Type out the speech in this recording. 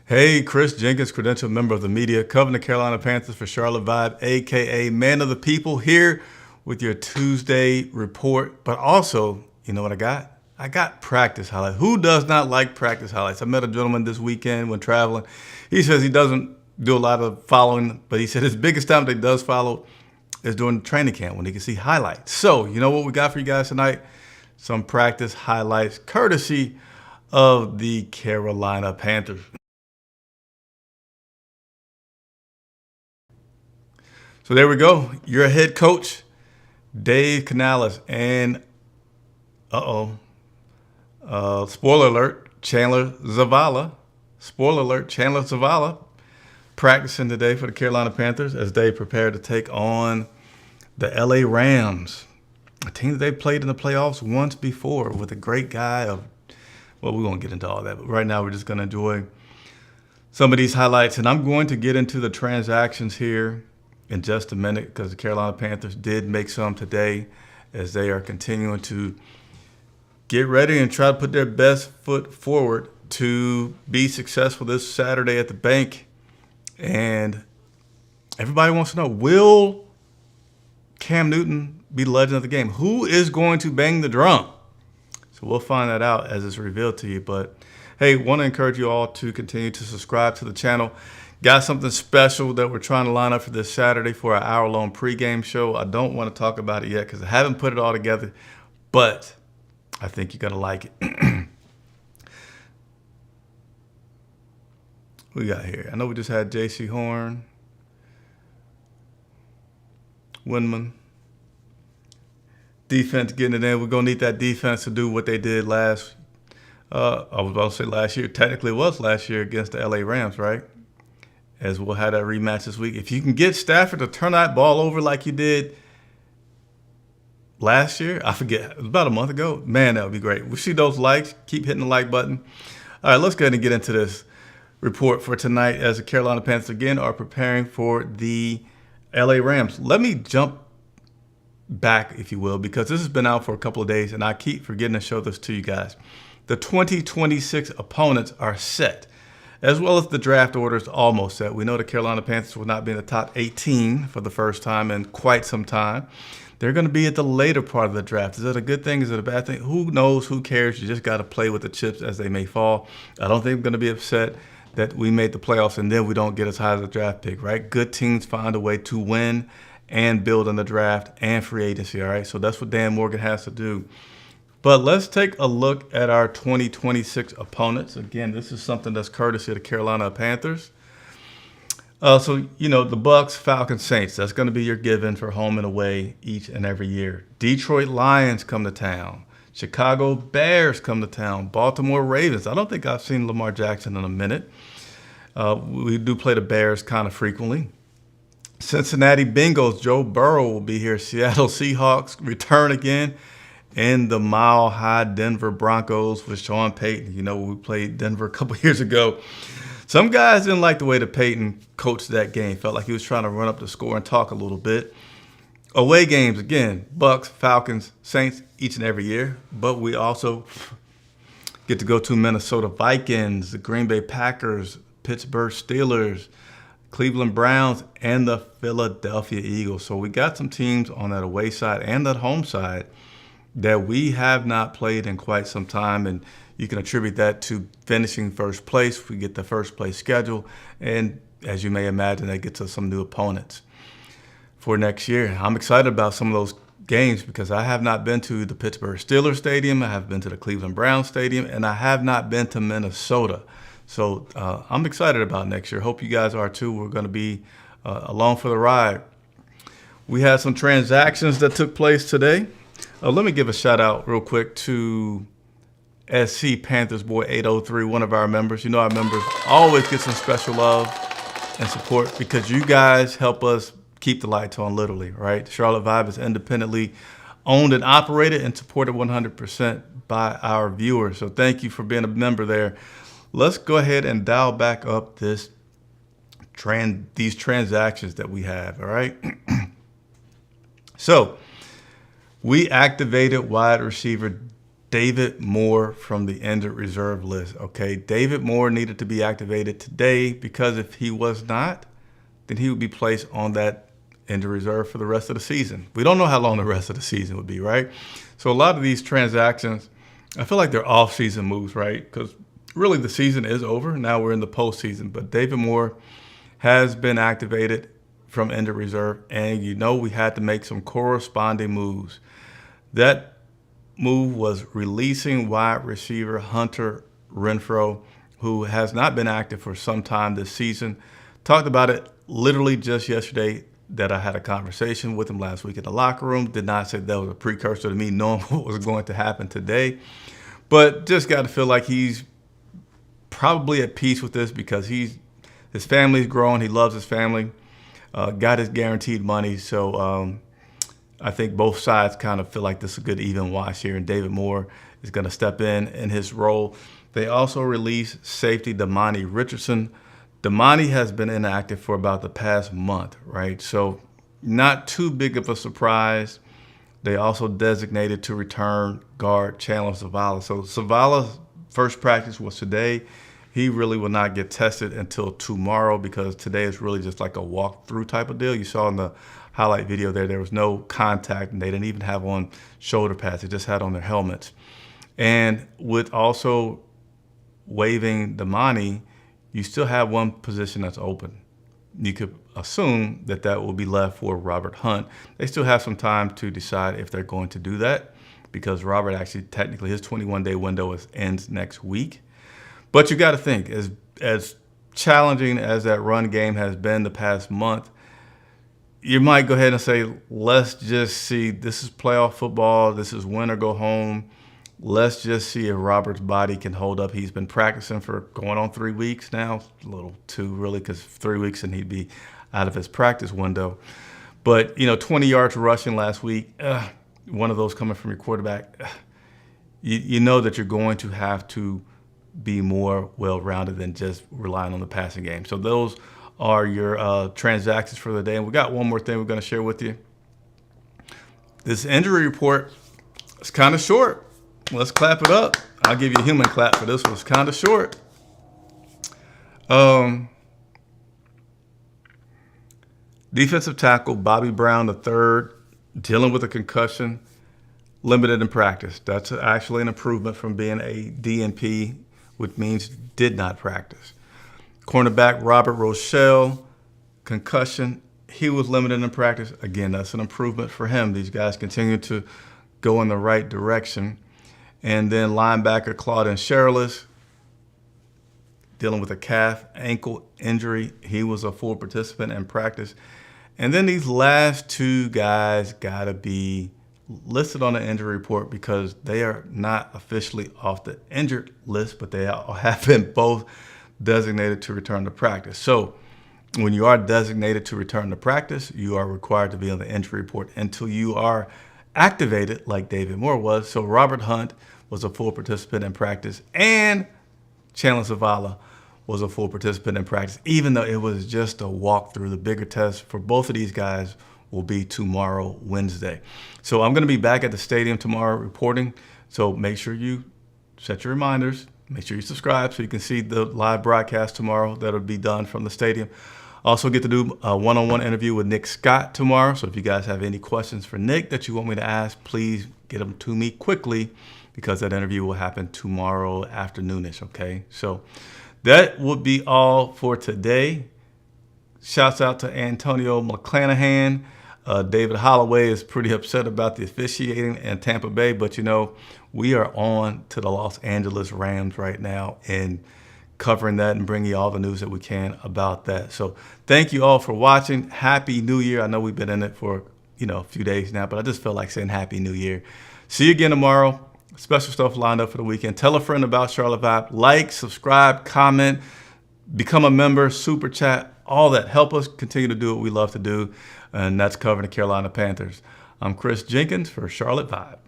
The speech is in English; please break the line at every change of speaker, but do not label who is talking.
Hey, Chris Jenkins, credentialed member of the media, covering the Carolina Panthers for Charlotte Vibe, aka Man of the People, here with your Tuesday report. But also, you know what I got? I got practice highlights. Who does not like practice highlights? I met a gentleman this weekend when traveling. He says he doesn't do a lot of following, but he said his biggest time that he does follow is during the training camp when he can see highlights. So, you know what we got for you guys tonight? Some practice highlights courtesy of the Carolina Panthers. So there we go. Your head coach, Dave Canales, and spoiler alert, Chandler Zavala. Spoiler alert, Chandler Zavala practicing today for the Carolina Panthers as they prepare to take on the LA Rams, a team that they played in the playoffs once before with a great guy of, well, we won't get into all that, but right now we're just going to enjoy some of these highlights. And I'm going to get into the transactions here in just a minute because the Carolina Panthers did make some today as they are continuing to get ready and try to put their best foot forward to be successful this Saturday at the bank. And everybody wants to know, will Cam Newton be the legend of the game? Who is going to bang the drum? So we'll find that out as it's revealed to you. But hey, want to encourage you all to continue to subscribe to the channel. Got something special that we're trying to line up for this Saturday for an hour-long pregame show. I don't want to talk about it yet because I haven't put it all together, but I think you're going to like it. We got here. I know we just had J.C. Horn, Windman. Defense getting it in. We're going to need that defense to do what they did last, I was about to say last year. Technically it was last year against the LA Rams, right? As we'll have that rematch this week. If you can get Stafford to turn that ball over like you did last year, I forget, it was about a month ago, man, that would be great. We see those likes. Keep hitting the like button. All right, let's go ahead and get into this report for tonight as the Carolina Panthers again are preparing for the LA Rams. Let me jump back, if you will, because this has been out for a couple of days and I keep forgetting to show this to you guys. The 2026 opponents are set, as well as the draft order is almost set. We know the Carolina Panthers will not be in the top 18 for the first time in quite some time. They're going to be at the later part of the draft. Is that a good thing? Is it a bad thing? Who knows? Who cares? You just got to play with the chips as they may fall. I don't think I'm going to be upset that we made the playoffs and then we don't get as high as a draft pick, right? Good teams find a way to win and build in the draft and free agency, all right? So that's what Dan Morgan has to do. But let's take a look at our 2026 opponents. Again, this is something that's courtesy of the Carolina Panthers. So, you know, the Bucks, Falcons, Saints, that's going to be your given for home and away each and every year. Detroit Lions come to town. Chicago Bears come to town. Baltimore Ravens. I don't think I've seen Lamar Jackson in a minute. We do play the Bears kind of frequently. Cincinnati Bengals, Joe Burrow will be here. Seattle Seahawks return again. And the Mile High Denver Broncos with Sean Payton. You know, we played Denver a couple years ago. Some guys didn't like the way that Payton coached that game. Felt like he was trying to run up the score and talk a little bit. Away games, again, Bucks, Falcons, Saints each and every year. But we also get to go to Minnesota Vikings, the Green Bay Packers, Pittsburgh Steelers, Cleveland Browns, and the Philadelphia Eagles. So we got some teams on that away side and that home side that we have not played in quite some time, and you can attribute that to finishing first place. We get the first place schedule, and as you may imagine, that gets us some new opponents for next year. I'm excited about some of those games because I have not been to the Pittsburgh Steelers Stadium, I have been to the Cleveland Browns Stadium, and I have not been to Minnesota. So I'm excited about next year. Hope you guys are too. We're going to be along for the ride. We had some transactions that took place today. Let me give a shout out real quick to SC Panthers Boy 803, one of our members. You know, our members always get some special love and support because you guys help us keep the lights on, literally, right? Charlotte Vibe is independently owned and operated and supported 100% by our viewers. So thank you for being a member there. Let's go ahead and dial back up these transactions that we have, all right? So we activated wide receiver David Moore from the injured reserve list. Okay, David Moore needed to be activated today because if he was not, then he would be placed on that injured reserve for the rest of the season. We don't know how long the rest of the season would be, right? So a lot of these transactions, I feel like they're off-season moves, right? Because really the season is over. Now we're in the postseason. But David Moore has been activated from injured reserve, and we had to make some corresponding moves. That move was releasing wide receiver Hunter Renfrow, who has not been active for some time this season. Talked about it literally just yesterday that I had a conversation with him last week in the locker room. Did not say that was a precursor to me knowing what was going to happen today. But just got to feel like he's probably at peace with this because his family's grown. He loves his family. Got his guaranteed money. So I think both sides kind of feel like this is a good even wash here. And David Moore is going to step in his role. They also released safety Damani Richardson. Damani has been inactive for about the past month, right? So not too big of a surprise. They also designated to return guard Chandler Zavala. So Zavala's first practice was today. He really will not get tested until tomorrow because today is really just like a walk-through type of deal. You saw in the highlight video there was no contact, and they didn't even have on shoulder pads. They just had on their helmets. And with also waiving Damani, you still have one position that's open. You could assume that will be left for Robert Hunt. They still have some time to decide if they're going to do that because Robert actually technically his 21-day window ends next week. But you got to think, as challenging as that run game has been the past month, you might go ahead and say, let's just see, this is playoff football, this is win or go home. Let's just see if Robert's body can hold up. He's been practicing for going on 3 weeks now. A little too really because 3 weeks and he'd be out of his practice window. But, 20 yards rushing last week, one of those coming from your quarterback. You know that you're going to have to be more well-rounded than just relying on the passing game. So those are your transactions for the day. And we got one more thing we're going to share with you. This injury report is kind of short. Let's clap it up. I'll give you a human clap for this one. It's kind of short. Defensive tackle Bobby Brown III, dealing with a concussion, limited in practice. That's actually an improvement from being a DNP, which means did not practice. Cornerback Robert Rochelle, concussion. He was limited in practice. Again, that's an improvement for him. These guys continue to go in the right direction. And then linebacker Claudin Sherrillis, dealing with a calf ankle injury. He was a full participant in practice. And then these last two guys got to be listed on the injury report because they are not officially off the injured list, but they have been both designated to return to practice. So when you are designated to return to practice, you are required to be on the injury report until you are activated like David Moore was. So Robert Hunt was a full participant in practice, and Chandler Zavala was a full participant in practice, even though it was just a walkthrough. The bigger test for both of these guys will be tomorrow, Wednesday. So I'm going to be back at the stadium tomorrow reporting. So make sure you set your reminders. Make sure you subscribe so you can see the live broadcast tomorrow that'll be done from the stadium. Also get to do a one-on-one interview with Nick Scott tomorrow. So if you guys have any questions for Nick that you want me to ask, please get them to me quickly because that interview will happen tomorrow afternoonish, okay? So that would be all for today. Shouts out to Antonio McClanahan. David Holloway is pretty upset about the officiating in Tampa Bay, but we are on to the Los Angeles Rams right now and covering that and bringing you all the news that we can about that. So thank you all for watching. Happy New Year. I know we've been in it for a few days now, but I just felt like saying Happy New Year. See you again tomorrow. Special stuff lined up for the weekend. Tell a friend about Charlotte Vibe. Like, subscribe, comment, become a member, super chat, all that. Help us continue to do what we love to do, and that's covering the Carolina Panthers. I'm Chris Jenkins for Charlotte Vibe.